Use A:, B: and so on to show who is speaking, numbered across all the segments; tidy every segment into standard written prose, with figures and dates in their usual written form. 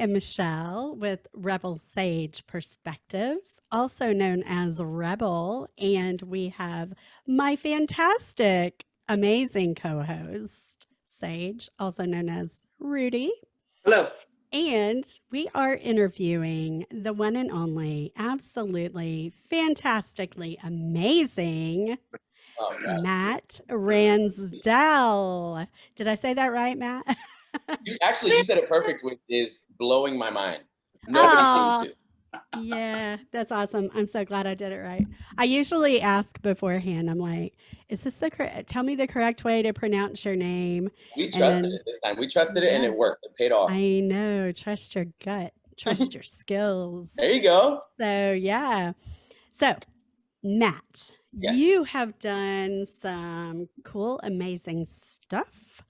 A: am Michelle with Rebel Sage Perspectives, also known as Rebel, and we have my fantastic, amazing co host, Sage, also known as Rudy.
B: Hello.
A: And we are interviewing the one and only, absolutely fantastically amazing
C: Oh, God.
A: Matt Ransdell. Did I say that right, Matt?
C: You said it perfect, which is blowing my mind. Nobody
A: Aw.
C: seems to.
A: Yeah, that's awesome. I'm so glad I did it right. I usually ask beforehand. I'm like, "Is this the correct? Tell me the correct way to pronounce your name."
C: We
A: And
C: trusted
A: then,
C: it this time. We trusted it and
A: yeah,
C: it worked. It paid off.
A: I know. Trust your gut. Trust your skills.
C: There you go.
A: So yeah. So Matt,
C: Yes.
A: you have done some cool, amazing stuff.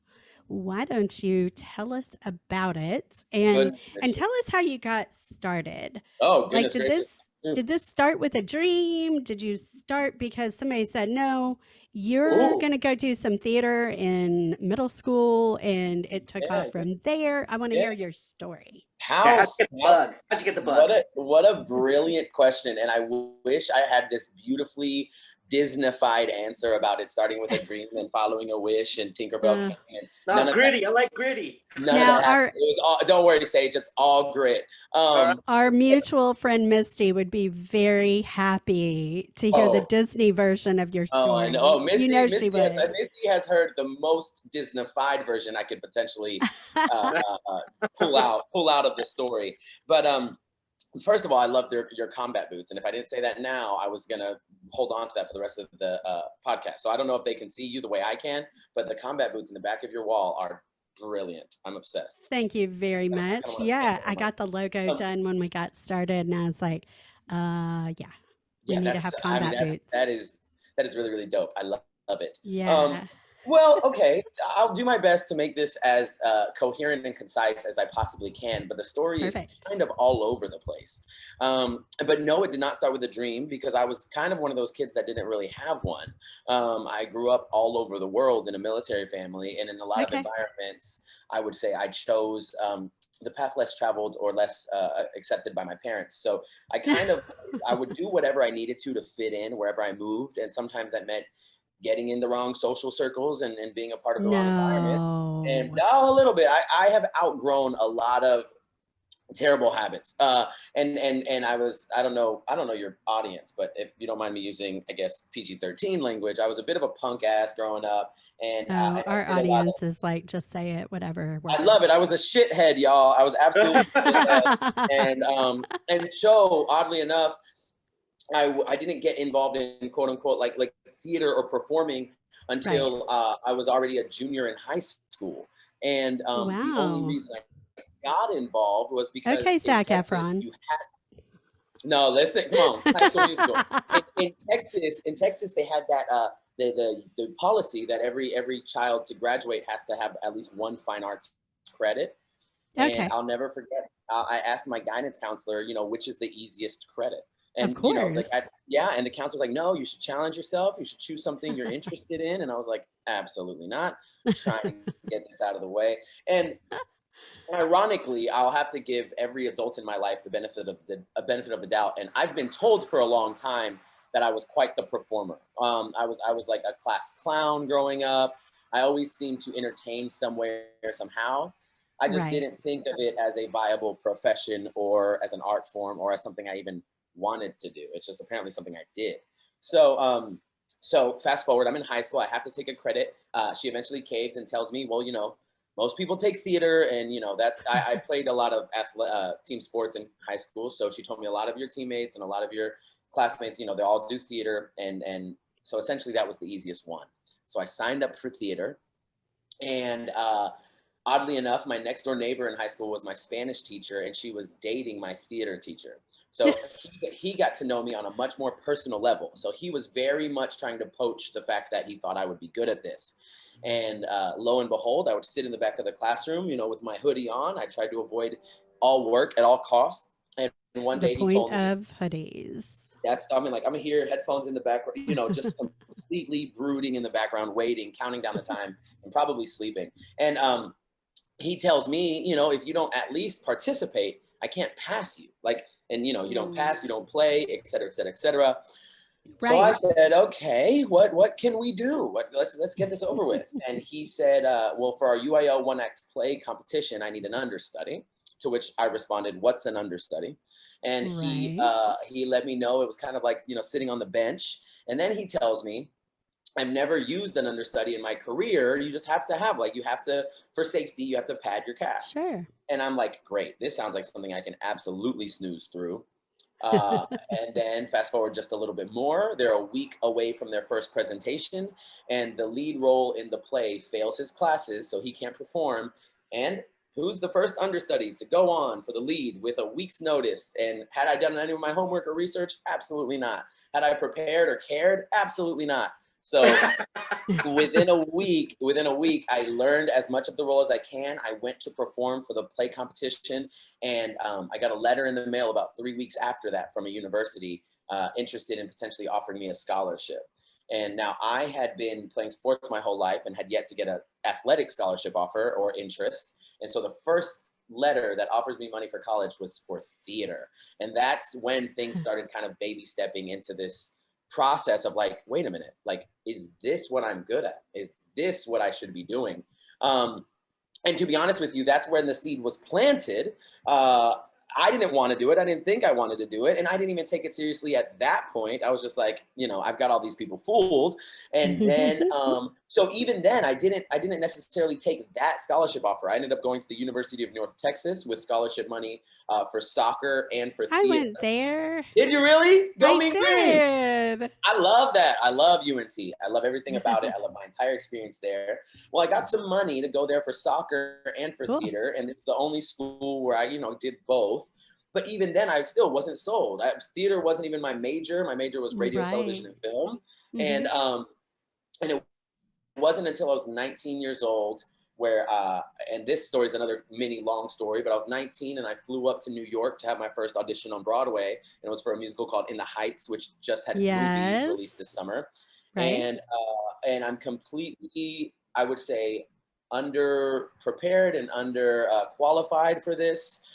A: Why don't you tell us about it and
C: Good
A: and tell
C: gracious.
A: us how you got started?
C: Oh,
A: Like
C: goodness gracious.
A: did this start with a dream? Did you start because somebody said, "No, you're
C: Ooh,
A: going to go do some theater in middle school," and it took
C: yeah,
A: off from there? I want to
C: yeah.
A: hear your story.
B: Yeah,
C: How,
B: how'd you get the
C: how
B: bug? How'd you get the bug?
C: what a brilliant question. And I wish I had this beautifully Disneyfied answer about it starting with a dream and following a wish and Tinkerbell
A: Uh,
C: came and
B: No,
C: none of that
B: gritty. I like gritty.
C: none of
A: now
C: that happened. It was all, don't worry, Sage, it's all grit.
B: All right.
A: our mutual friend Misty would be very happy to hear the
C: Oh,
A: Disney version of your
C: oh, I know. Oh,
A: story. You know she would.
C: Misty has heard the most Disneyfied version I could potentially uh, uh, uh, pull out of the story. But first of all, I love your combat boots, and if I didn't say that now, I was gonna hold on to that for the rest of the podcast. So I don't know if they can see you the way I can, but the combat boots in the back of your wall are brilliant. I'm obsessed.
A: Thank you very
C: I kind
A: much.
C: of want to stand
A: Yeah,
C: there.
A: I got the logo done when we got started, and I was like, yeah, we
C: Yeah,
A: need to have
C: I mean
A: combat boots.
C: that is really really dope. I love it.
A: Yeah,
C: Well, okay, I'll do my best to make this as coherent and concise as I possibly can, but the story is
A: perfect.
C: kind of all over the place. But no, it did not start with a dream because I was kind of one of those kids that didn't really have one. I grew up all over the world in a military family, and in a lot of
A: Okay.
C: environments, I would say I chose the path less traveled or less accepted by my parents. So I would do whatever I needed to fit in wherever I moved, and sometimes that meant getting in the wrong social circles and being a part of the wrong environment. And
A: No.
C: a little bit, I have outgrown a lot of terrible habits. And I don't know your audience, but if you don't mind me using, I guess, PG-13 language, I was a bit of a punk ass growing up, and
A: Oh,
C: I
A: our
C: did a lot of.
A: audience is like, just say it, whatever
C: I
A: works.
C: love it. I was a shithead, y'all. I was absolutely a shithead, and so oddly enough, I didn't get involved in quote unquote like theater or performing
A: Right.
C: until I was already a junior in high school. And the only
A: Wow.
C: reason I got involved was
A: Okay,
C: because in
A: Zac
C: Texas
A: Efron.
C: you no listen, come on, High School Musical. In Texas they had that the policy that every child to graduate has to have at least one fine arts credit. And
A: Okay,
C: I'll never forget. I asked my guidance counselor, which is the easiest credit.
A: of
C: And like
A: course.
C: yeah, and the counselor's like, no, you should challenge yourself. You should choose something you're interested in. And I was like, absolutely not. Trying to get this out of the way. And ironically, I'll have to give every adult in my life the benefit of the doubt. And I've been told for a long time that I was quite the performer. I was like a class clown growing up. I always seemed to entertain somewhere somehow. I just
A: Right.
C: didn't think of it as a viable profession or as an art form or as something I even wanted to do. It's just apparently something I did. So so fast forward, I'm in high school. I have to take a credit. She eventually caves and tells me, well, most people take theater, and that's I played a lot of team sports in high school. So she told me a lot of your teammates and a lot of your classmates, they all do theater, and so essentially that was the easiest one. So I signed up for theater, and oddly enough, my next door neighbor in high school was my Spanish teacher, and she was dating my theater teacher. So he got to know me on a much more personal level. So he was very much trying to poach the fact that he thought I would be good at this. And lo and behold, I would sit in the back of the classroom, with my hoodie on. I tried to avoid all work at all costs. And one
A: The
C: day he
A: point
C: told me,
A: of hoodies.
C: I'm here, headphones in the background, just completely brooding in the background, waiting, counting down the time, and probably sleeping. And he tells me, if you don't at least participate, I can't pass you. And you don't pass, you don't play, et cetera, et cetera, et cetera. So I
A: Right.
C: said, okay, what can we do? Let's get this over with. And he said, well, for our UIL one act play competition, I need an understudy. To which I responded, what's an understudy? And
A: Right.
C: he let me know it was kind of like, sitting on the bench. And then he tells me, I've never used an understudy in my career. You just have to have, for safety, you have to pad your cast.
A: Sure.
C: And I'm like, great, this sounds like something I can absolutely snooze through. And then fast forward just a little bit more, they're a week away from their first presentation, and the lead role in the play fails his classes, so he can't perform. And who's the first understudy to go on for the lead with a week's notice? And had I done any of my homework or research? Absolutely not. Had I prepared or cared? Absolutely not. So within a week, I learned as much of the role as I can. I went to perform for the play competition, and I got a letter in the mail about 3 weeks after that from a university interested in potentially offering me a scholarship. And now I had been playing sports my whole life and had yet to get an athletic scholarship offer or interest. And so the first letter that offers me money for college was for theater. And that's when things started kind of baby stepping into this process of like, wait a minute, like, is this what I'm good at? Is this what I should be doing? And to be honest with you, that's when the seed was planted. I didn't want to do it. I didn't think I wanted to do it. And I didn't even take it seriously at that point. I was just like, I've got all these people fooled. And then, so even then I didn't necessarily take that scholarship offer. I ended up going to the University of North Texas with scholarship money for soccer and for
A: I
C: theater.
A: went there.
C: Did you really? Go me green.
A: Did.
C: I love that. I love UNT. I love everything about it. I love my entire experience there. Well, I got some money to go there for soccer and for
A: Cool.
C: theater, and it's the only school where I, did both. But even then, I still wasn't sold. Theater wasn't even my major. My major was radio, television, and film. And it wasn't until I was 19 years old where, and this story is another mini long story, but I was 19 and I flew up to New York to have my first audition on Broadway. And it was for a musical called In the Heights, which just had its movie released this summer.
A: Right.
C: And I'm completely, I would say, under prepared and under qualified for this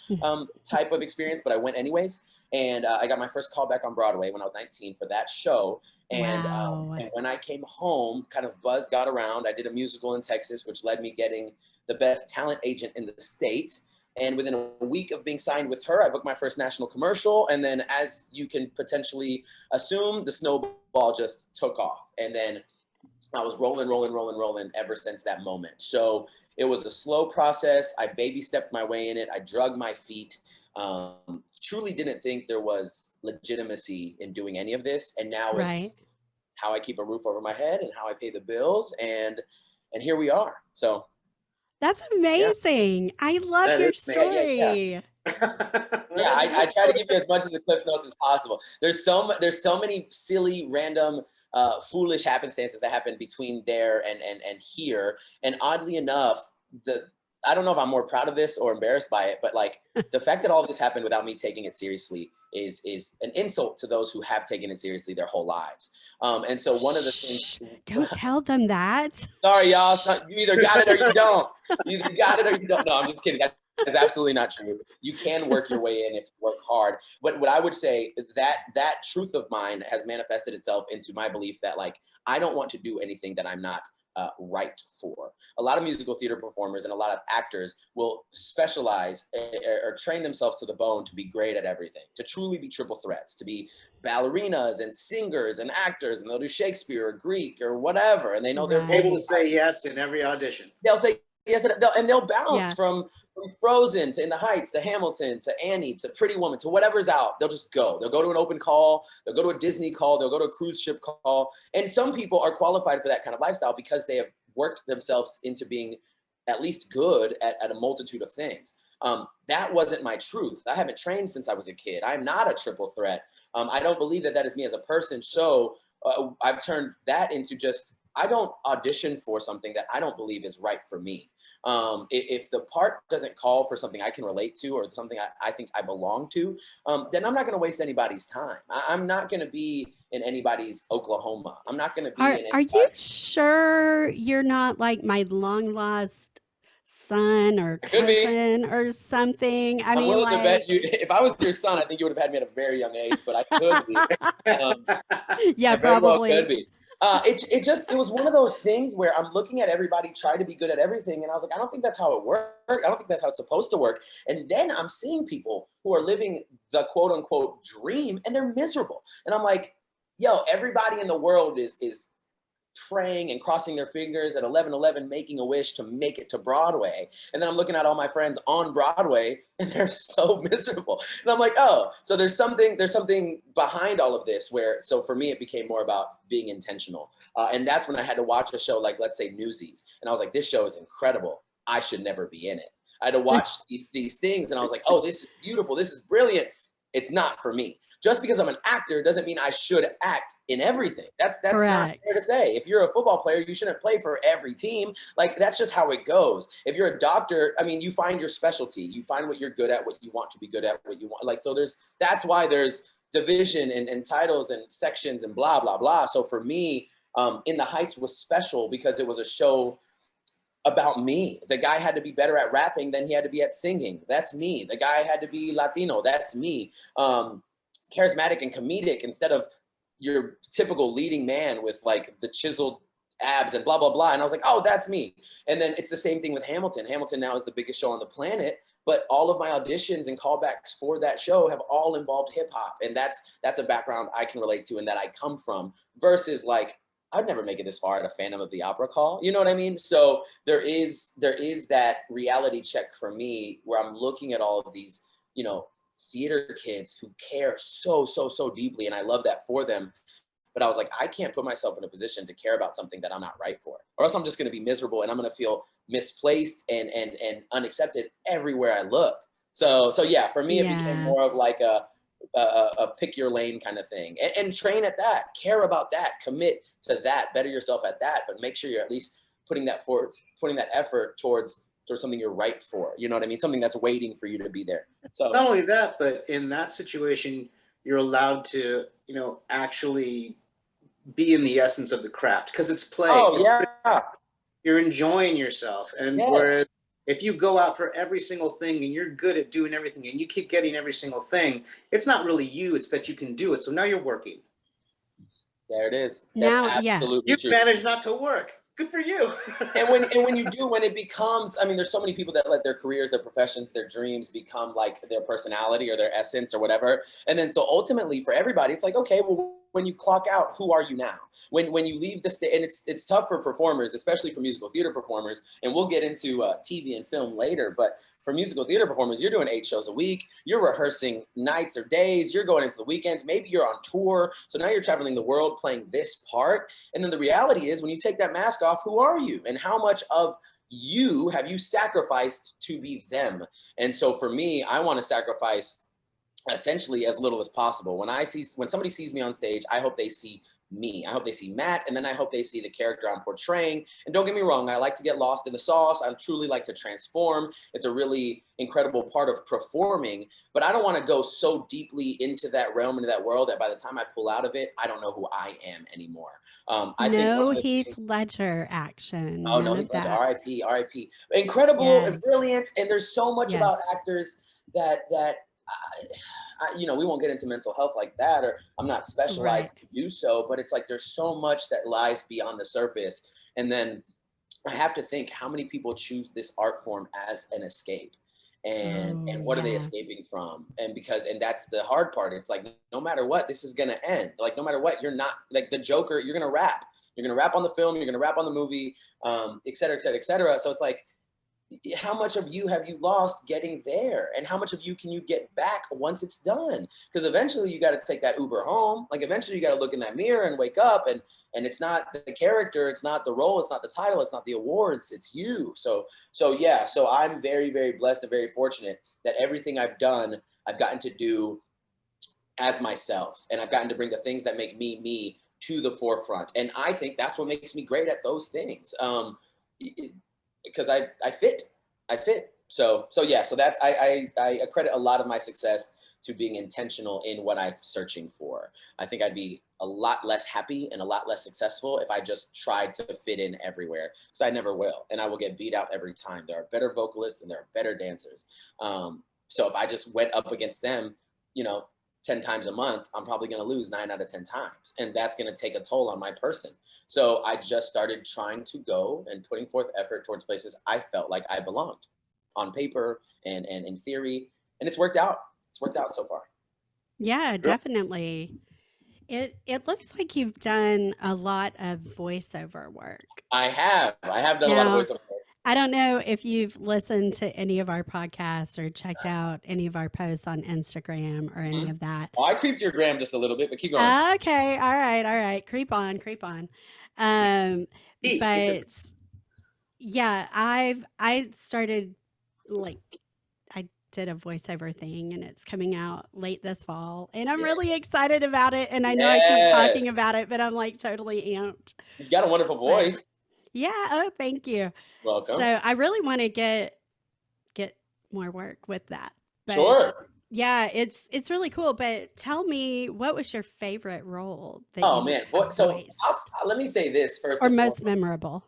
C: type of experience, but I went anyways. And I got my first call back on Broadway when I was 19 for that show. And,
A: Wow.
C: and when I came home, kind of buzz got around. I did a musical in Texas, which led me getting the best talent agent in the state. And within a week of being signed with her, I booked my first national commercial. And then, as you can potentially assume, the snowball just took off. And then I was rolling ever since that moment. So it was a slow process. I baby stepped my way in it. I drug my feet. Truly didn't think there was legitimacy in doing any of this. And now it's how I keep a roof over my head and how I pay the bills. And here we are. So
A: that's amazing. Yeah. I love your story.
C: Yeah, I try to give you as much of the clip notes as possible. There's so many silly, random, foolish happenstances that happen between there and here. And oddly enough, I don't know if I'm more proud of this or embarrassed by it, but like the fact that all of this happened without me taking it seriously is an insult to those who have taken it seriously their whole lives. And so one of the things.
A: Don't tell them that.
C: Sorry, y'all. You either got it or you don't. You either got it or you don't. No, I'm just kidding. That's absolutely not true. You can work your way in if you work hard. But what I would say is that truth of mine has manifested itself into my belief that like I don't want to do anything that I'm not right for. A lot of musical theater performers and a lot of actors will specialize or train themselves to the bone to be great at everything, to truly be triple threats, to be ballerinas and singers and actors, and they'll do Shakespeare or Greek or whatever, and they know they're
B: able to say yes in every audition.
C: They'll say yes, and they'll bounce from Frozen to In the Heights to Hamilton to Annie to Pretty Woman to whatever's out. They'll just go. They'll go to an open call. They'll go to a Disney call. They'll go to a cruise ship call. And some people are qualified for that kind of lifestyle because they have worked themselves into being at least good at a multitude of things. That wasn't my truth. I haven't trained since I was a kid. I'm not a triple threat. I don't believe that is me as a person. So I've turned that into just, I don't audition for something that I don't believe is right for me. If the part doesn't call for something I can relate to or something I think I belong to, then I'm not going to waste anybody's time. I'm not going to be in anybody's Oklahoma. I'm not going to be in anybody's.
A: Are you sure you're not like my long lost son or
C: It could be.
A: cousin or something. I
C: I'm
A: mean,
C: willing to bet
A: like,
C: you, if I was your son, I think you would have had me at a very young age, but I could be. Um,
A: yeah,
C: I very well could
A: probably.
C: be. It was one of those things where I'm looking at everybody try to be good at everything, and I was like, I don't think that's how it works. I don't think that's how it's supposed to work. And then I'm seeing people who are living the quote unquote dream, and they're miserable. And I'm like, yo, everybody in the world is praying and crossing their fingers at 11:11, making a wish to make it to Broadway. And then I'm looking at all my friends on Broadway and they're so miserable. And I'm like, oh, so there's something behind all of this where, so for me, it became more about being intentional. And that's when I had to watch a show like, let's say Newsies. And I was like, this show is incredible. I should never be in it. I had to watch these things and I was like, oh, this is beautiful. This is brilliant. It's not for me. Just because I'm an actor doesn't mean I should act in everything. That's not
A: Correct.
C: fair to say. If you're a football player, you shouldn't play for every team. Like, that's just how it goes. If you're a doctor, I mean, you find your specialty. You find what you're good at, what you want to be good at, what you want. Like, so that's why there's division and titles and sections and blah, blah, blah. So for me, In the Heights was special because it was a show about me. The guy had to be better at rapping than he had to be at singing. That's me. The guy had to be Latino. That's me. Charismatic and comedic instead of your typical leading man with like the chiseled abs and blah, blah, blah. And I was like, oh, that's me. And then it's the same thing with Hamilton. Hamilton now is the biggest show on the planet, but all of my auditions and callbacks for that show have all involved hip hop. And that's a background I can relate to and that I come from versus like, I'd never make it this far at a Phantom of the Opera call. You know what I mean? So there is that reality check for me where I'm looking at all of these, you know, theater kids who care so, so, so deeply. And I love that for them. But I was like, I can't put myself in a position to care about something that I'm not right for, or else I'm just going to be miserable and I'm going to feel misplaced and unaccepted everywhere I look. So yeah, for me, it became
A: Yeah.
C: more of like a pick your lane kind of thing and train at that, care about that, commit to that, better yourself at that, but make sure you're at least putting that effort towards something you're right for. You know what I mean? Something that's waiting for you to be there. So
B: Not only that, but in that situation, you're allowed to, you know, actually be in the essence of the craft because it's play.
C: oh yeah,
B: You're enjoying yourself. And
C: yes.
B: whereas if you go out for every single thing and you're good at doing everything and you keep getting every single thing, it's not really you, it's that you can do it. So now you're working.
C: There it is. That's
A: Now, yeah.
C: absolutely
B: You
C: true.
B: managed not to work. Good for you.
C: And when you do, when it becomes, I mean, there's so many people that let their careers, their professions, their dreams become like their personality or their essence or whatever. And then so ultimately for everybody, it's like, okay, well, when you clock out, who are you now? When you leave the stage, and it's tough for performers, especially for musical theater performers, and we'll get into TV and film later, but for musical theater performers, you're doing 8 shows a week, you're rehearsing nights or days, you're going into the weekends, maybe you're on tour, so now you're traveling the world playing this part, and then the reality is when you take that mask off, who are you? And how much of you have you sacrificed to be them? And so for me, I want to sacrifice essentially as little as possible. When somebody sees me on stage, I hope they see me. I hope they see Matt, and then I hope they see the character I'm portraying. And don't get me wrong, I like to get lost in the sauce. I truly like to transform. It's a really incredible part of performing, but I don't want to go so deeply into that realm, into that world, that by the time I pull out of it, I don't know who I am anymore. I think
A: No Heath Ledger action.
C: oh, no,
A: None
C: he's
A: of
C: like
A: that.
C: R.I.P. R.I.P. Incredible and
A: Yes.
C: brilliant, and there's so much about
A: Yes.
C: actors that you know, we won't get into mental health like that, or I'm not specialized
A: Right.
C: to do so, but it's like there's so much that lies beyond the surface. And then I have to think how many people choose this art form as an escape. And
A: Oh,
C: what are they
A: yeah.
C: escaping from? And that's the hard part. It's like no matter what, this is gonna end. Like no matter what, you're not like the Joker, you're gonna rap. You're gonna rap on the film, you're gonna rap on the movie, et cetera, et cetera, et cetera. So it's like how much of you have you lost getting there, and how much of you can you get back once it's done? Because eventually you got to take that Uber home. Like eventually you got to look in that mirror and wake up, and it's not the character, it's not the role, it's not the title, it's not the awards, it's you. So yeah, so I'm very, very blessed and very fortunate that everything I've done, I've gotten to do as myself, and I've gotten to bring the things that make me to the forefront. And I think that's what makes me great at those things. Because I fit. So yeah. So that's I credit a lot of my success to being intentional in what I'm searching for. I think I'd be a lot less happy and a lot less successful if I just tried to fit in everywhere, because I never will. And I will get beat out every time. There are better vocalists and there are better dancers. So if I just went up against them, 10 times a month, I'm probably going to lose 9 out of 10 times. And that's going to take a toll on my person. So I just started trying to go and putting forth effort towards places I felt like I belonged on paper and in theory. And it's worked out. It's worked out so far.
A: Yeah, definitely. It looks like you've done a lot of voiceover work.
C: I have done a lot of
A: Now,
C: voiceover.
A: I don't know if you've listened to any of our podcasts or checked out any of our posts on Instagram or any of that.
C: Oh, I creeped your gram just a little bit, but keep going.
A: Okay, all right. Creep on, creep on.
B: He said,
A: But yeah, I started like I did a voiceover thing and it's coming out late this fall and I'm
C: Yeah.
A: really excited about it. And I know I keep
C: Yes.
A: talking about it, but I'm like totally amped.
C: You've got a wonderful voice.
A: Yeah. Oh, thank you.
C: Welcome.
A: So I really want to get more work with that. But
C: Sure.
A: yeah, it's really cool. But tell me, what was your favorite role that
C: Oh
A: you
C: man.
A: have
C: So
A: voiced?
C: let me say this first.
A: Or
C: and
A: most
C: foremost.
A: memorable?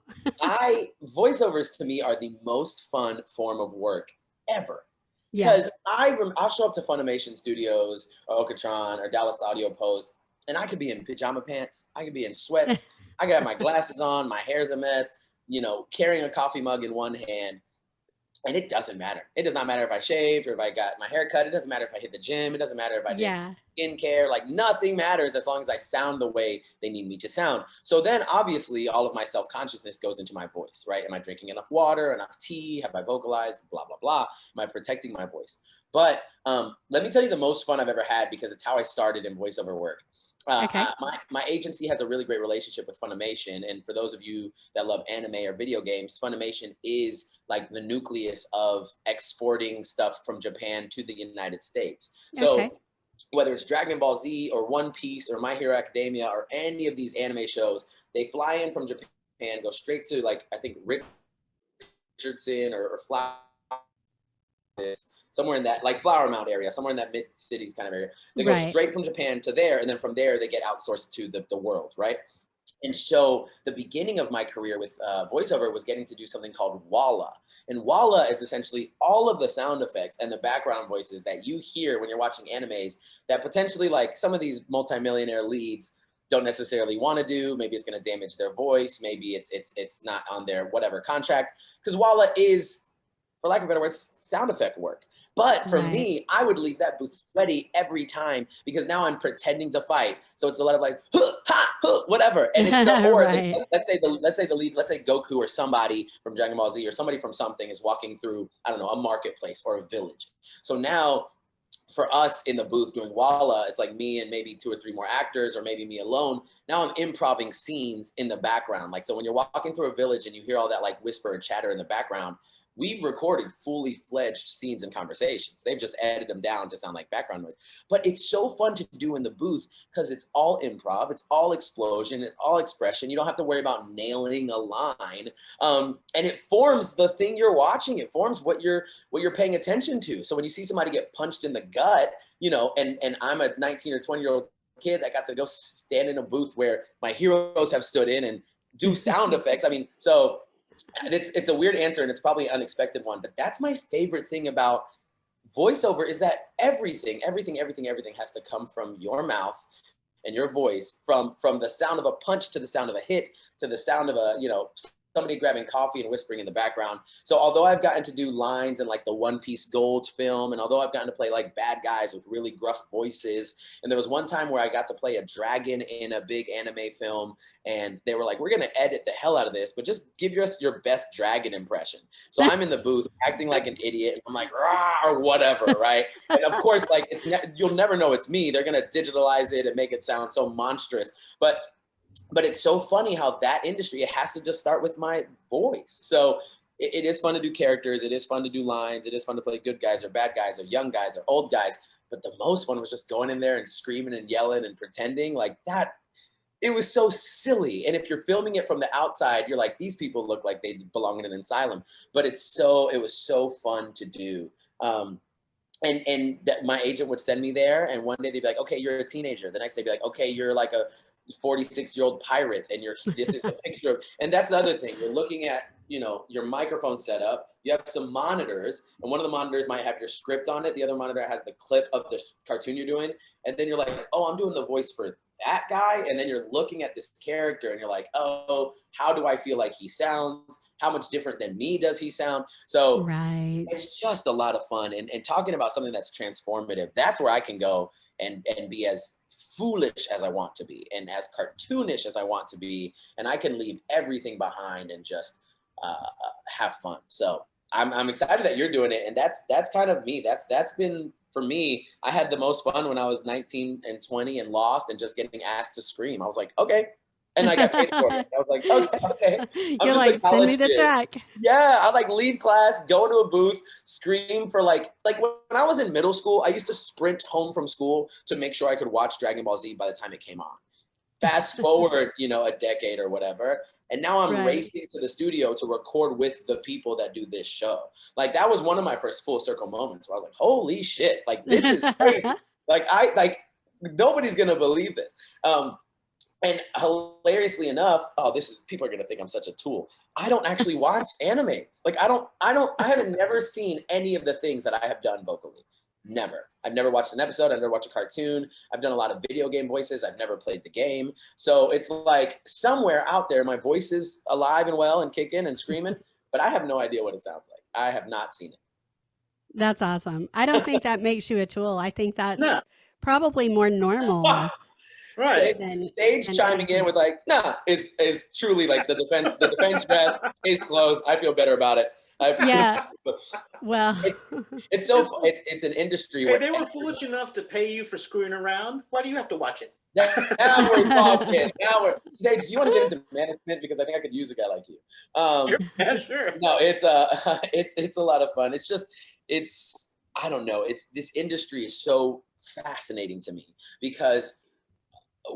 C: Voiceovers to me are the most fun form of work ever.
A: Yeah.
C: Because I'll show up to Funimation Studios or Okatron or Dallas Audio Post, and I could be in pajama pants, I could be in sweats, I got my glasses on, my hair's a mess, carrying a coffee mug in one hand, and it doesn't matter. It does not matter if I shaved or if I got my hair cut. It doesn't matter if I hit the gym. It doesn't matter if I did
A: Yeah.
C: skincare. Like nothing matters as long as I sound the way they need me to sound. So then obviously all of my self-consciousness goes into my voice, right? Am I drinking enough water, enough tea? Have I vocalized? Blah, blah, blah. Am I protecting my voice? But let me tell you the most fun I've ever had, because it's how I started in voiceover work.
A: Okay.
C: My agency has a really great relationship with Funimation. And for those of you that love anime or video games, Funimation is like the nucleus of exporting stuff from Japan to the United States. So
A: Okay.
C: whether it's Dragon Ball Z or One Piece or My Hero Academia or any of these anime shows, they fly in from Japan, go straight to I think Richardson or Flower, somewhere in that Flower Mound area, somewhere in that mid cities kind of area. They go
A: Right.
C: straight from Japan to there, and then from there they get outsourced to the world, right? And so the beginning of my career with voiceover was getting to do something called Walla. And Walla is essentially all of the sound effects and the background voices that you hear when you're watching animes that potentially some of these multimillionaire leads don't necessarily want to do. Maybe it's going to damage their voice. Maybe it's not on their whatever contract. Because Walla is, for lack of a better words, sound effect work. But for me, I would leave that booth sweaty every time, because now I'm pretending to fight. So it's a lot of huh, ha, huh, whatever. And it's so, or
A: Right.
C: let's say the lead, let's say Goku or somebody from Dragon Ball Z or somebody from something is walking through, I don't know, a marketplace or a village. So now for us in the booth doing Walla, it's like me and maybe 2 or 3 more actors, or maybe me alone. Now I'm improvising scenes in the background. So when you're walking through a village and you hear all that whisper and chatter in the background, we've recorded fully fledged scenes and conversations. They've just edited them down to sound like background noise. But it's so fun to do in the booth because it's all improv, it's all explosion, it's all expression. You don't have to worry about nailing a line. And it forms the thing you're watching. It forms what you're paying attention to. So when you see somebody get punched in the gut, and I'm a 19 or 20-year-old kid that got to go stand in a booth where my heroes have stood in and do sound effects. So it's a weird answer and it's probably an unexpected one, but that's my favorite thing about voiceover, is that everything has to come from your mouth and your voice, from the sound of a punch to the sound of a hit to the sound of somebody grabbing coffee and whispering in the background. So although I've gotten to do lines in the One Piece Gold film, and although I've gotten to play bad guys with really gruff voices, and there was one time where I got to play a dragon in a big anime film, and they were like, we're going to edit the hell out of this, but just give us your best dragon impression. So I'm in the booth acting like an idiot. And I'm like, rah, or whatever, right? And of course, you'll never know it's me. They're going to digitalize it and make it sound so monstrous. But it's so funny how that industry, it has to just start with my voice. So it is fun to do characters. It is fun to do lines. It is fun to play good guys or bad guys or young guys or old guys. But the most fun was just going in there and screaming and yelling and pretending that. It was so silly. And if you're filming it from the outside, you're like, these people look like they belong in an asylum. But it was so fun to do. and that my agent would send me there, and one day they'd be like, okay, you're a teenager. The next day they'd be like, okay, you're like a 46-year-old pirate, and this is the picture of, and that's the other thing. You're looking at, your microphone setup. You have some monitors, and one of the monitors might have your script on it. The other monitor has the clip of the cartoon you're doing, and then you're like, oh, I'm doing the voice for that guy, and then you're looking at this character, and you're like, oh, how do I feel like he sounds? How much different than me does he sound? So
A: Right.
C: it's just a lot of fun, and talking about something that's transformative. That's where I can go and be as foolish as I want to be and as cartoonish as I want to be, and I can leave everything behind and just have fun. So I'm excited that you're doing it, and that's kind of me. That's been, for me, I had the most fun when I was 19 and 20 and lost and just getting asked to scream. I was like, okay. And I got paid for it. I was like, okay.
A: You're like, send me the check.
C: Yeah, I like leave class, go to a booth, scream for like when I was in middle school, I used to sprint home from school to make sure I could watch Dragon Ball Z by the time it came on. Fast forward, a decade or whatever, and now I'm racing to the studio to record with the people that do this show. Like, that was one of my first full circle moments where I was like, holy shit, like, this is crazy. Nobody's gonna believe this. And hilariously enough, people are gonna think I'm such a tool. I don't actually watch animes. Like, I haven't never seen any of the things that I have done vocally. Never. I've never watched an episode. I've never watched a cartoon. I've done a lot of video game voices. I've never played the game. So it's like somewhere out there, my voice is alive and well and kicking and screaming, but I have no idea what it sounds like. I have not seen it.
A: That's awesome. I don't think that makes you a tool. I think that's probably more normal.
C: Right. Sage chiming in with like, nah, is truly like the defense dress is closed. I feel better about it.
A: Yeah. Well,
C: it's an industry where
B: they were foolish enough to pay you for screwing around. Why do you have to watch it?
C: Now we're talking. Sage, do you want to get into management? Because I think I could use a guy like you.
B: Sure.
C: No, it's a lot of fun. I don't know. This industry is so fascinating to me because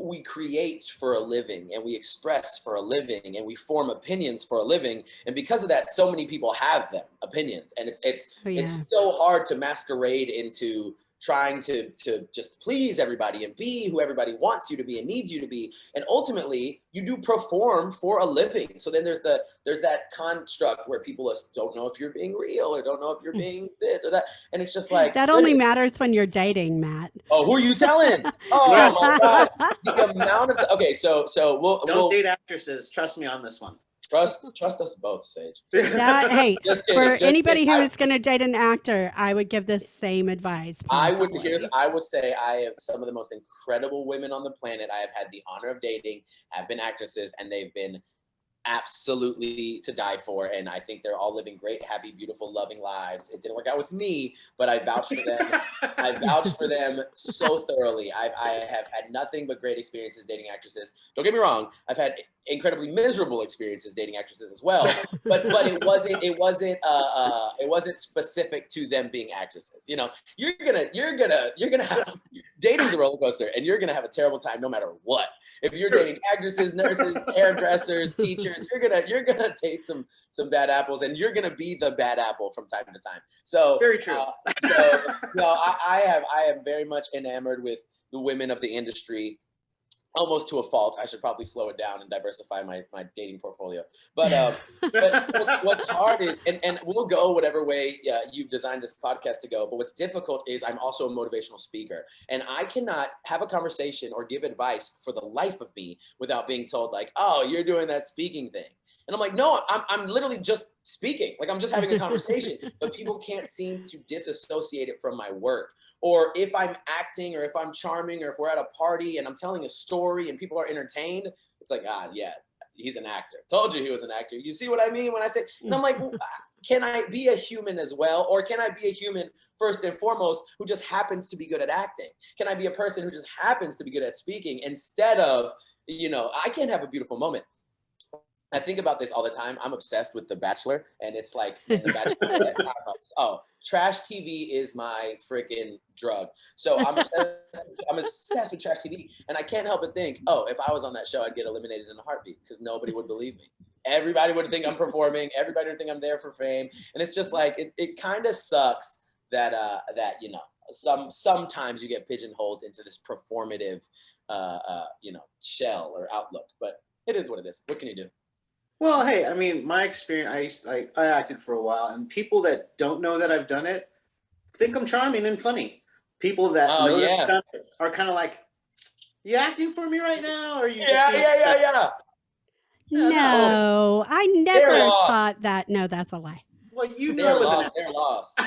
C: we create for a living and we express for a living and we form opinions for a living. And because of that, so many people have them opinions, and it's so hard to masquerade into trying to just please everybody and be who everybody wants you to be and needs you to be. And ultimately you do perform for a living. So then there's that construct where people don't know if you're being real or don't know if you're being this or that. And it's just like,
A: that only matters when you're dating, Matt.
C: Oh, who are you telling? Oh my God. The amount of, okay. So we'll
B: date actresses. Trust me on this one.
C: Trust us both, Sage.
A: Hey, for anybody who is going to date an actor, I would give the same advice.
C: I would say I have some of the most incredible women on the planet. I have had the honor of dating, have been actresses, and they've been absolutely to die for. And I think they're all living great, happy, beautiful, loving lives. It didn't work out with me, but I vouch for them. I vouch for them so thoroughly. I have had nothing but great experiences dating actresses. Don't get me wrong. I've had incredibly miserable experiences dating actresses as well, but it wasn't specific to them being actresses. You're gonna have, dating's a roller coaster, and you're gonna have a terrible time no matter what. If you're dating actresses, nurses, hairdressers, teachers, you're gonna date some bad apples, and you're gonna be the bad apple from time to time. So
B: very true.
C: I am very much enamored with the women of the industry, almost to a fault. I should probably slow it down and diversify my dating portfolio. But what's hard is, and we'll go whatever way you've designed this podcast to go, but what's difficult is I'm also a motivational speaker, and I cannot have a conversation or give advice for the life of me without being told like, oh, you're doing that speaking thing. And I'm like, no, I'm literally just speaking. Like, I'm just having a conversation, but people can't seem to disassociate it from my work. Or if I'm acting, or if I'm charming, or if we're at a party and I'm telling a story and people are entertained, it's like, yeah, he's an actor. Told you he was an actor. You see what I mean when I say, and I'm like, can I be a human as well? Or can I be a human first and foremost who just happens to be good at acting? Can I be a person who just happens to be good at speaking instead of, I can't have a beautiful moment. I think about this all the time. I'm obsessed with The Bachelor, and it's like, trash TV is my freaking drug. So I'm obsessed with trash TV, and I can't help but think, if I was on that show, I'd get eliminated in a heartbeat because nobody would believe me. Everybody would think I'm performing. Everybody would think I'm there for fame. And it's just like, it kind of sucks that sometimes you get pigeonholed into this performative shell or outlook, but it is what it is. What can you do?
B: Well, hey, I mean, my experience, I acted for a while, and people that don't know that I've done it think I'm charming and funny. People that know that I've done it are kind of like, you acting for me right now? Or are you just being
C: yeah.
A: No, I never thought that. No, that's a lie.
B: Well,
C: they're lost.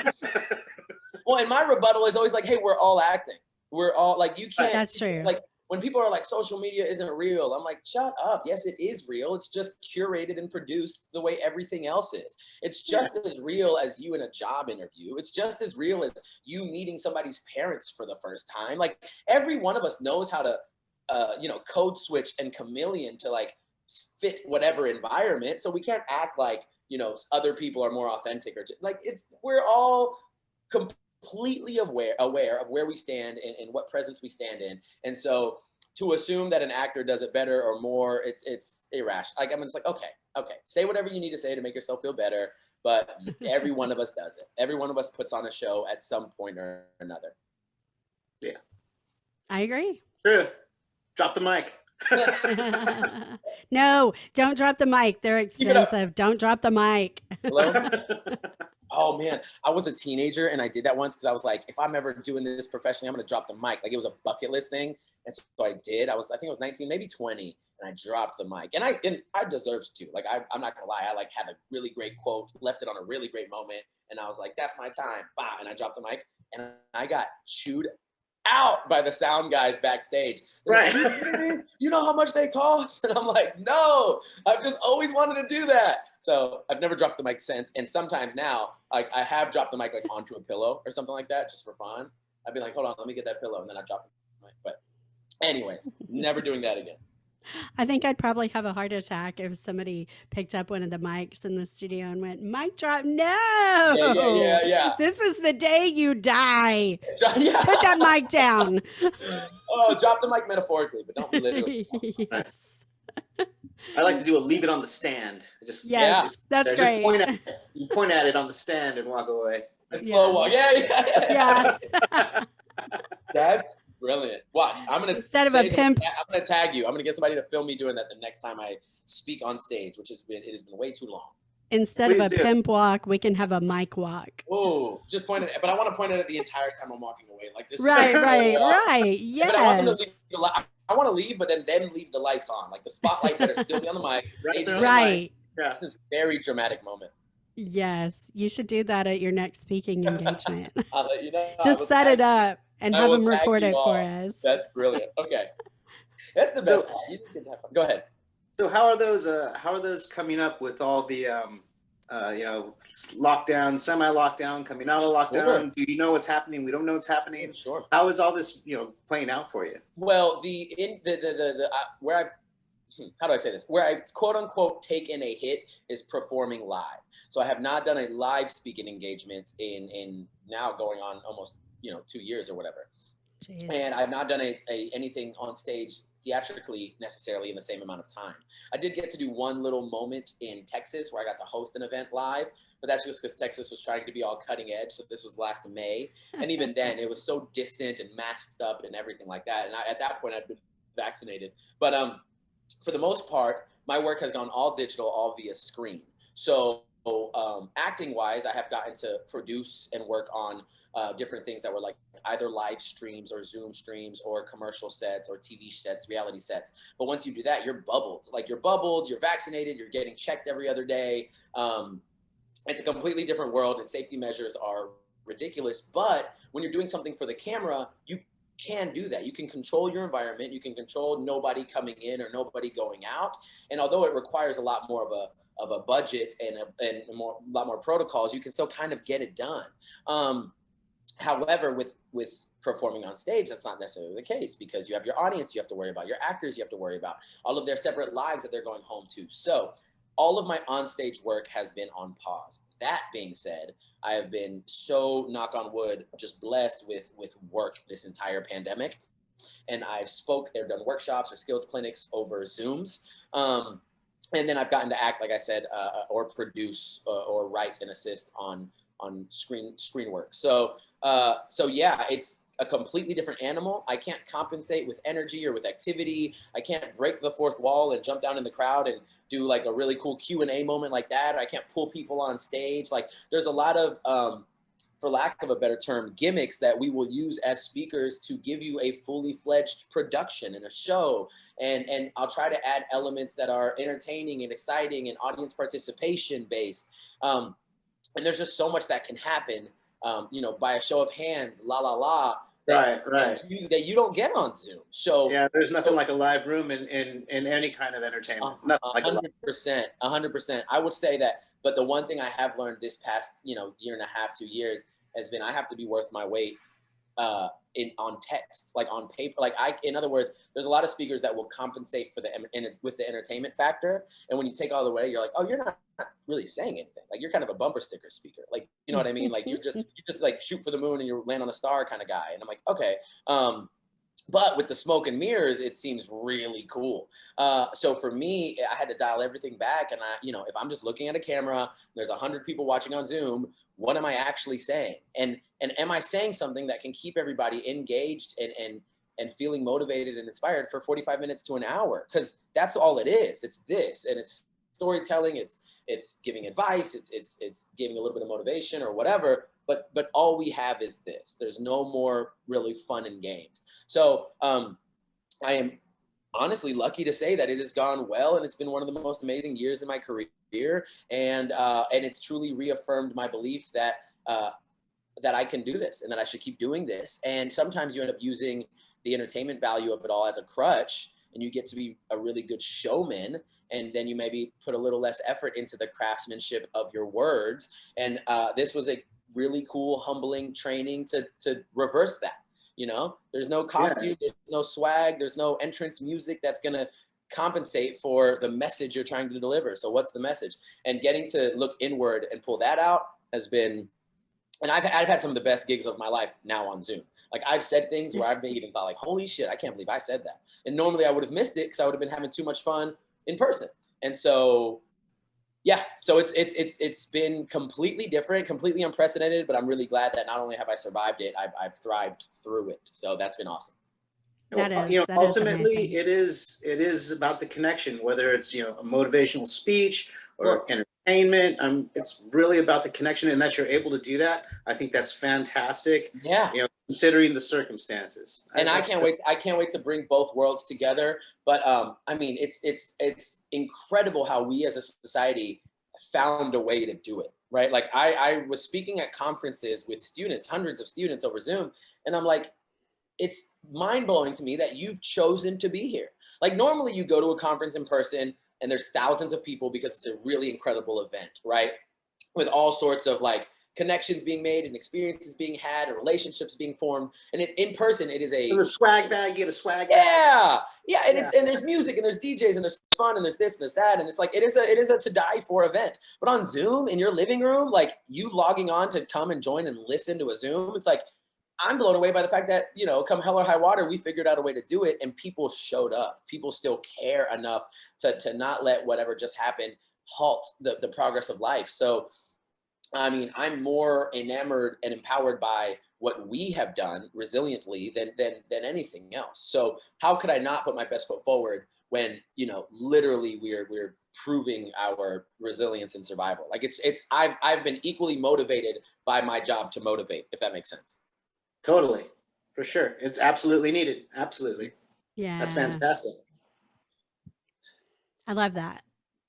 C: Well, and my rebuttal is always like, hey, we're all acting. We're all like, you can't.
A: That's true.
C: Like when people are like, social media isn't real, I'm like, shut up. Yes, it is real. It's just curated and produced the way everything else is. It's just as real as you in a job interview. It's just as real as you meeting somebody's parents for the first time. Like every one of us knows how to, code switch and chameleon to like fit whatever environment. So we can't act like, other people are more authentic or like we're all completely aware of where we stand and what presence we stand in. And so to assume that an actor does it better or more, it's irrational. Like, I'm just like, okay, say whatever you need to say to make yourself feel better. But every one of us does it. Every one of us puts on a show at some point or another.
B: Yeah.
A: I agree.
B: True. Drop the mic.
A: No, don't drop the mic. They're expensive. Don't drop the mic.
C: Hello? Oh man, I was a teenager and I did that once because I was like, if I'm ever doing this professionally, I'm gonna drop the mic. Like it was a bucket list thing. And so I did. I think I was 19, maybe 20, and I dropped the mic. And I deserved to. Like I'm not gonna lie, I like had a really great quote, left it on a really great moment, and I was like, that's my time. Bah, and I dropped the mic and I got chewed out by the sound guys backstage.
B: Right.
C: Like, you know how much they cost? And I'm like, no, I've just always wanted to do that. So I've never dropped the mic since. And sometimes now, like I have dropped the mic like onto a pillow or something like that, just for fun. I'd be like, hold on, let me get that pillow. And then I drop the mic. But anyways, never doing that again.
A: I think I'd probably have a heart attack if somebody picked up one of the mics in the studio and went, mic drop. No.
C: Yeah.
A: This is the day you die.
C: Yeah.
A: Put that mic down.
C: Oh, drop the mic metaphorically, but don't literally.
A: Yes.
B: I like to do a leave it on the stand.
A: That's
B: just
A: great.
B: Point at it on the stand and walk away.
C: Slow walk. Yeah. That's brilliant. Watch.
A: Instead of a pimp.
C: I'm gonna tag you. I'm gonna get somebody to film me doing that the next time I speak on stage, which has been way too long.
A: Instead of a pimp walk, we can have a mic walk.
C: Oh, just point it, but I want to point it at the entire time I'm walking away. Like this.
A: Right. Yes.
C: But I want them to leave I want to leave, but then leave the lights on. Like the spotlight better still be on the mic.
A: Right.
C: Yeah. This is a very dramatic moment.
A: Yes, you should do that at your next speaking engagement.
C: I'll let you know.
A: Just set it up and have them record it for us.
C: That's brilliant. Okay, that's the best. Go ahead.
B: So how are those coming up with all the lockdown, semi-lockdown, coming out of lockdown? Sure. Do you know what's happening? We don't know what's happening.
C: Sure.
B: How is all this playing out for you?
C: Well, how do I say this? Where I quote unquote taken a hit is performing live. So I have not done a live speaking engagement in now going on almost 2 years or whatever. Jeez. And I've not done anything on stage theatrically necessarily in the same amount of time. I did get to do one little moment in Texas where I got to host an event live, but that's just because Texas was trying to be all cutting edge. So this was last May. And even then it was so distant and masked up and everything like that. And at that point I'd been vaccinated. But for the most part, my work has gone all digital, all via screen. So acting wise, I have gotten to produce and work on different things that were like either live streams or Zoom streams or commercial sets or TV sets, reality sets. But once you do that, you're bubbled. Like you're bubbled, you're vaccinated, you're getting checked every other day. It's a completely different world and safety measures are ridiculous. But when you're doing something for the camera, you can do that. You can control your environment. You can control nobody coming in or nobody going out. And although it requires a lot more of a budget and a lot more protocols, you can still kind of get it done. However, with performing on stage, that's not necessarily the case because you have your audience you have to worry about, your actors you have to worry about, all of their separate lives that they're going home to. So all of my onstage work has been on pause. That being said, I have been so, knock on wood, just blessed with work this entire pandemic. And I've done workshops or skills clinics over Zooms. And then I've gotten to act, like I said, or produce or write and assist on on screen work. So yeah, it's a completely different animal. I can't compensate with energy or with activity. I can't break the fourth wall and jump down in the crowd and do like a really cool Q&A moment like that. I can't pull people on stage. Like there's a lot of for lack of a better term, gimmicks that we will use as speakers to give you a fully fledged production and a show. And I'll try to add elements that are entertaining and exciting and audience participation based. And there's just so much that can happen, by a show of hands, la la la.
B: Right.
C: That you don't get on Zoom. So
B: yeah, there's nothing like a live room in any kind of entertainment. Nothing like
C: 100%, 100%. I would say that. But the one thing I have learned this past, year and a half, 2 years, has been I have to be worth my weight on text, like on paper. Like in other words, there's a lot of speakers that will compensate for with the entertainment factor, and when you take all the way, you're like, oh, you're not really saying anything. Like you're kind of a bumper sticker speaker. Like you know what I mean? Like you just like shoot for the moon and you land on a star kind of guy. And I'm like, okay. But with the smoke and mirrors, it seems really cool. So for me, I had to dial everything back. And if I'm just looking at a camera, there's 100 people watching on Zoom, what am I actually saying? And am I saying something that can keep everybody engaged and feeling motivated and inspired for 45 minutes to an hour? Because that's all it is. It's this, and it's storytelling. It's giving advice. It's giving a little bit of motivation or whatever. But all we have is this. There's no more really fun and games. So I am honestly lucky to say that it has gone well, and it's been one of the most amazing years in my career. And it's truly reaffirmed my belief that I can do this and that I should keep doing this. And sometimes you end up using the entertainment value of it all as a crutch, and you get to be a really good showman. And then you maybe put a little less effort into the craftsmanship of your words. And this was a really cool, humbling training to reverse that. There's no costume, there's no swag, there's no entrance music that's going to compensate for the message you're trying to deliver. So what's the message? And getting to look inward and pull that out has been, and I've had some of the best gigs of my life now on Zoom. Like I've said things where I've even thought like, holy shit, I can't believe I said that. And normally I would have missed it because I would have been having too much fun in person. And so, yeah, so it's been completely different, completely unprecedented, but I'm really glad that not only have I survived it, I've thrived through it. So that's been awesome.
B: Ultimately, it is about the connection, whether it's a motivational speech or entertainment. It's really about the connection, and that you're able to do that. I think that's fantastic.
C: Yeah.
B: Considering the circumstances.
C: And I can't wait to bring both worlds together. But it's incredible how we as a society found a way to do it, right? Like I was speaking at conferences with students, hundreds of students over Zoom, and I'm like, it's mind-blowing to me that you've chosen to be here. Like normally you go to a conference in person and there's thousands of people because it's a really incredible event, right? With all sorts of like connections being made and experiences being had and relationships being formed. And in person, it is a
B: swag bag. You get a swag bag.
C: Yeah. And there's music and there's DJs and there's fun and there's this and there's that. And it's like, it is a to die for event. But on Zoom in your living room, like you logging on to come and join and listen to a Zoom, it's like, I'm blown away by the fact that, come hell or high water, we figured out a way to do it and people showed up. People still care enough to not let whatever just happened halt the progress of life. So, I mean, I'm more enamored and empowered by what we have done resiliently than anything else. So how could I not put my best foot forward when, literally we're proving our resilience and survival? Like I've been equally motivated by my job to motivate, if that makes sense.
B: Totally. For sure. It's absolutely needed. Absolutely.
A: Yeah.
B: That's fantastic.
A: I love that.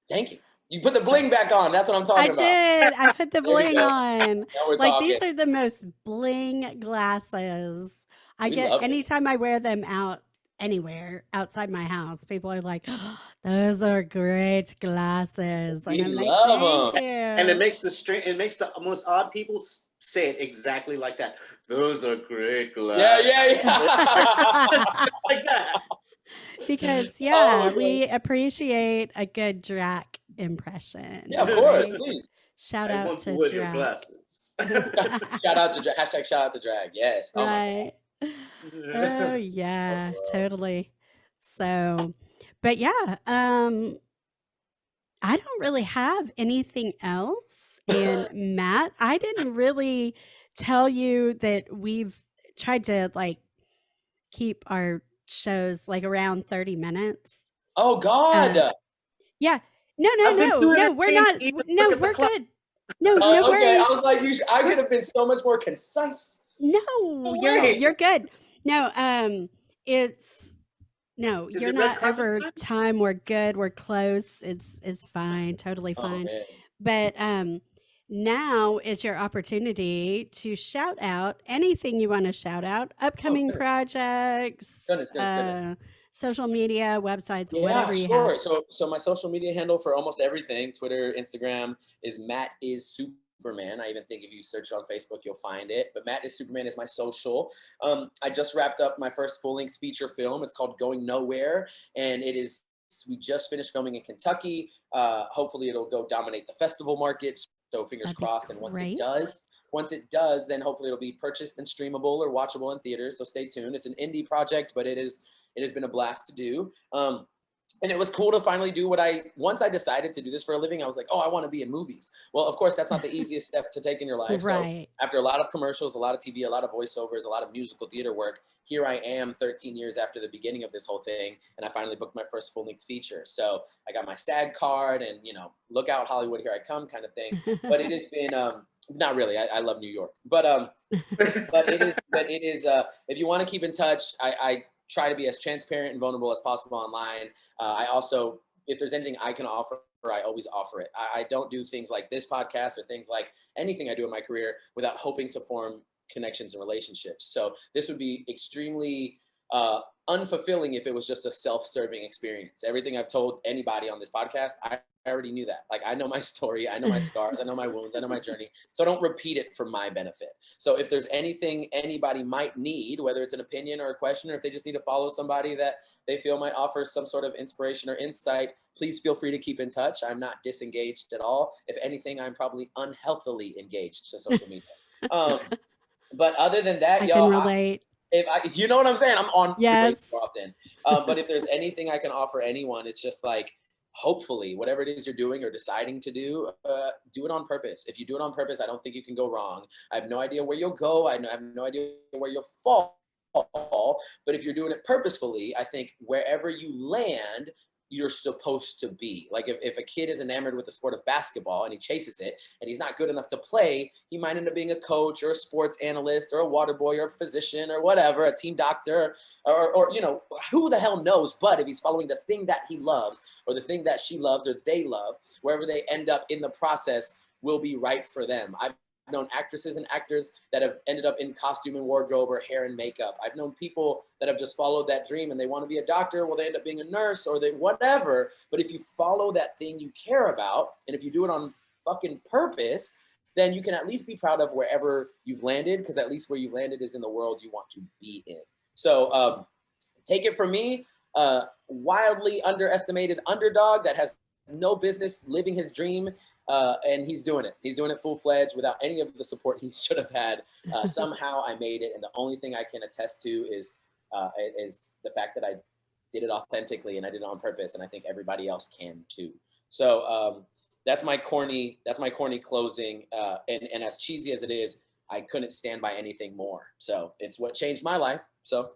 C: Thank you. You put the bling back on. That's what I'm talking about.
A: I did. I put the bling on. Like
C: talking.
A: These are the most bling glasses. Anytime I wear them out anywhere outside my house, people are like, oh, those are great glasses.
C: We
A: I'm
C: love
A: them.
B: And it makes the most odd people say it exactly like that. Those are great glasses.
C: Yeah.
B: Like that.
A: Because we appreciate a good Drac impression.
C: Yeah, of course. Please.
A: Shout out to
B: Drag.
A: Your
C: glasses. Shout out to Drag. Yes.
A: Right. Oh yeah, totally. So, but yeah, I don't really have anything else. And Matt, I didn't really tell you that we've tried to like keep our shows like around 30 minutes.
C: Oh God.
A: Yeah. No, no,
B: I've been
A: no.
B: doing
A: No,
B: it.
A: we're
B: Ain't
A: not.
B: even
A: No,
B: look at the
A: we're
B: clock.
A: good. No, no
C: Okay.
A: worries.
C: I was like, I could have been so much more concise.
A: No,
B: No
A: you're
B: way.
A: you're good. No, it's no,
B: Is
A: you're
B: it red
A: not
B: carpet
A: ever
B: time?
A: time. We're good. We're close. It's fine. Totally
C: Oh
A: fine.
C: man.
A: But now is your opportunity to shout out anything you want to shout out,
C: Oh
A: upcoming projects,
C: goodness.
A: social media, websites,
C: Yeah,
A: whatever you have.
C: sure. So my social media handle for almost everything, Twitter, Instagram, is Matt is Superman. I even think if you search it on Facebook, you'll find it. But Matt is Superman is my social. I just wrapped up my first full-length feature film. It's called Going Nowhere, and we just finished filming in Kentucky. Hopefully, it'll go dominate the festival markets. So fingers
A: That'd be
C: crossed. And
A: great.
C: once it does, then hopefully it'll be purchased and streamable or watchable in theaters. So stay tuned. It's an indie project, but it has been a blast to do. And it was cool to finally do once I decided to do this for a living, I was like, oh, I want to be in movies. Well, of course, that's not the easiest step to take in your life.
A: Right.
C: So after a lot of commercials, a lot of TV, a lot of voiceovers, a lot of musical theater work, here I am 13 years after the beginning of this whole thing. And I finally booked my first full-length feature. So I got my SAG card and, look out Hollywood, here I come kind of thing. But it has been, not really, I love New York, but it is, if you want to keep in touch, I try to be as transparent and vulnerable as possible online. I also, if there's anything I can offer, I always offer it. I don't do things like this podcast or things like anything I do in my career without hoping to form connections and relationships. So this would be extremely unfulfilling if it was just a self-serving experience. Everything I've told anybody on this podcast, I already knew that. Like, I know my story, I know my scars, I know my wounds, I know my journey. So I don't repeat it for my benefit. So if there's anything anybody might need, whether it's an opinion or a question, or if they just need to follow somebody that they feel might offer some sort of inspiration or insight, please feel free to keep in touch. I'm not disengaged at all. If anything, I'm probably unhealthily engaged to social media. But other than that,
A: I
C: y'all,
A: can relate.
C: if you know what I'm saying, I'm on way
A: Yes.
C: more often. But if there's anything I can offer anyone, it's just like, hopefully, whatever it is you're doing or deciding to do it on purpose. If you do it on purpose, I don't think you can go wrong. I have no idea where you'll go. I have no idea where you'll fall. But if you're doing it purposefully, I think wherever you land, you're supposed to be. Like if a kid is enamored with the sport of basketball and he chases it and he's not good enough to play, he might end up being a coach or a sports analyst or a water boy or a physician or whatever, a team doctor or who the hell knows. But if he's following the thing that he loves or the thing that she loves or they love, wherever they end up in the process will be right for them. I've known actresses and actors that have ended up in costume and wardrobe or hair and makeup. I've known people that have just followed that dream and they want to be a doctor. Well, they end up being a nurse or they whatever. But if you follow that thing you care about, and if you do it on fucking purpose, then you can at least be proud of wherever you've landed, because at least where you landed is in the world you want to be in. So take it from me, wildly underestimated underdog that has no business living his dream. And he's doing it. He's doing it full-fledged without any of the support he should have had. Somehow I made it, and the only thing I can attest to is the fact that I did it authentically and I did it on purpose, and I think everybody else can too. So that's my corny closing. And as cheesy as it is, I couldn't stand by anything more. So it's what changed my life. So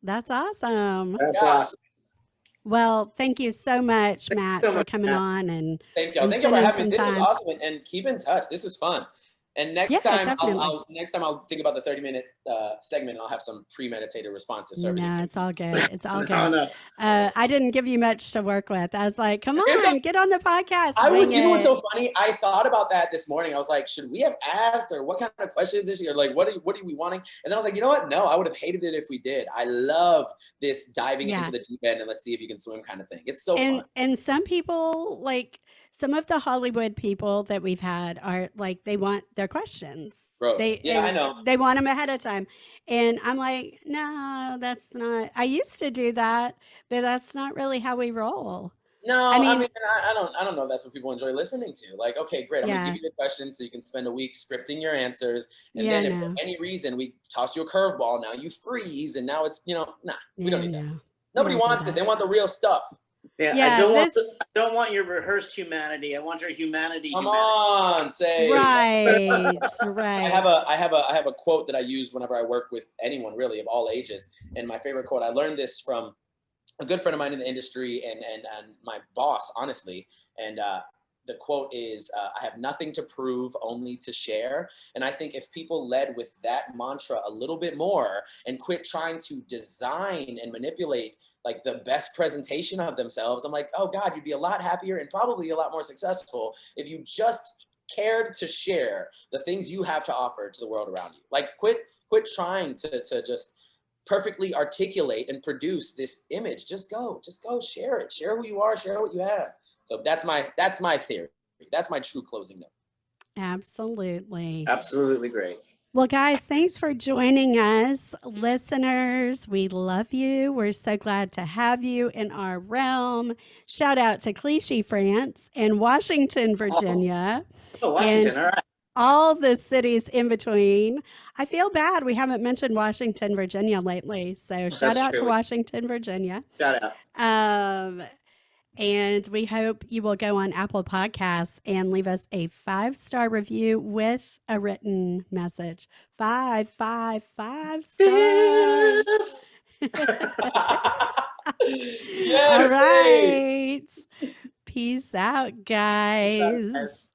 A: that's awesome.
B: That's awesome.
A: Well, thank you so much, Matt, for coming on and
C: thank y'all for having me. This is awesome, and keep in touch. This is fun. And next time I'll think about the 30-minute segment, and I'll have some premeditated responses. So
A: no, it's all good. It's all good.
B: No.
A: I didn't give you much to work with. I was like, come on, get on the podcast.
C: You know what's so funny? I thought about that this morning. I was like, should we have asked, or what kind of questions is she? Or like, what are we wanting? And then I was like, you know what? No, I would have hated it if we did. I love this diving into the deep end and let's see if you can swim kind of thing. It's so fun.
A: And some people, like some of the Hollywood people that we've had, are like, they want their questions.
C: I know.
A: They want them ahead of time. And I'm like, no, that's not. I used to do that, but that's not really how we roll.
C: No, I mean, I don't know. That's what people enjoy listening to. Like, okay, great. I'm going to give you the questions so you can spend a week scripting your answers. And then if for any reason we toss you a curveball, now you freeze. And now it's, we don't need that. Nobody wants it. They want the real stuff.
B: Yeah, I don't want your rehearsed humanity. I want your humanity.
C: Come on, say
A: right, right.
C: I have a quote that I use whenever I work with anyone really of all ages. And my favorite quote, I learned this from a good friend of mine in the industry and my boss, honestly. And the quote is, I have nothing to prove, only to share. And I think if people led with that mantra a little bit more and quit trying to design and manipulate like the best presentation of themselves, I'm like, oh God, you'd be a lot happier and probably a lot more successful if you just cared to share the things you have to offer to the world around you. Like quit trying to just perfectly articulate and produce this image. Just go share it. Share who you are, share what you have. So that's my theory. That's my true closing note.
A: Absolutely.
B: Absolutely great.
A: Well, guys, thanks for joining us. Listeners, we love you. We're so glad to have you in our realm. Shout out to Clichy, France, and Washington, Virginia.
B: Oh, Washington, all right.
A: All the cities in between. I feel bad we haven't mentioned Washington, Virginia lately. So shout out to Washington, Virginia.
B: Shout out.
A: And we hope you will go on Apple Podcasts and leave us a 5-star review with a written message. 5 stars.
C: Yes,
A: all right. Peace out, guys.
B: Peace out, guys.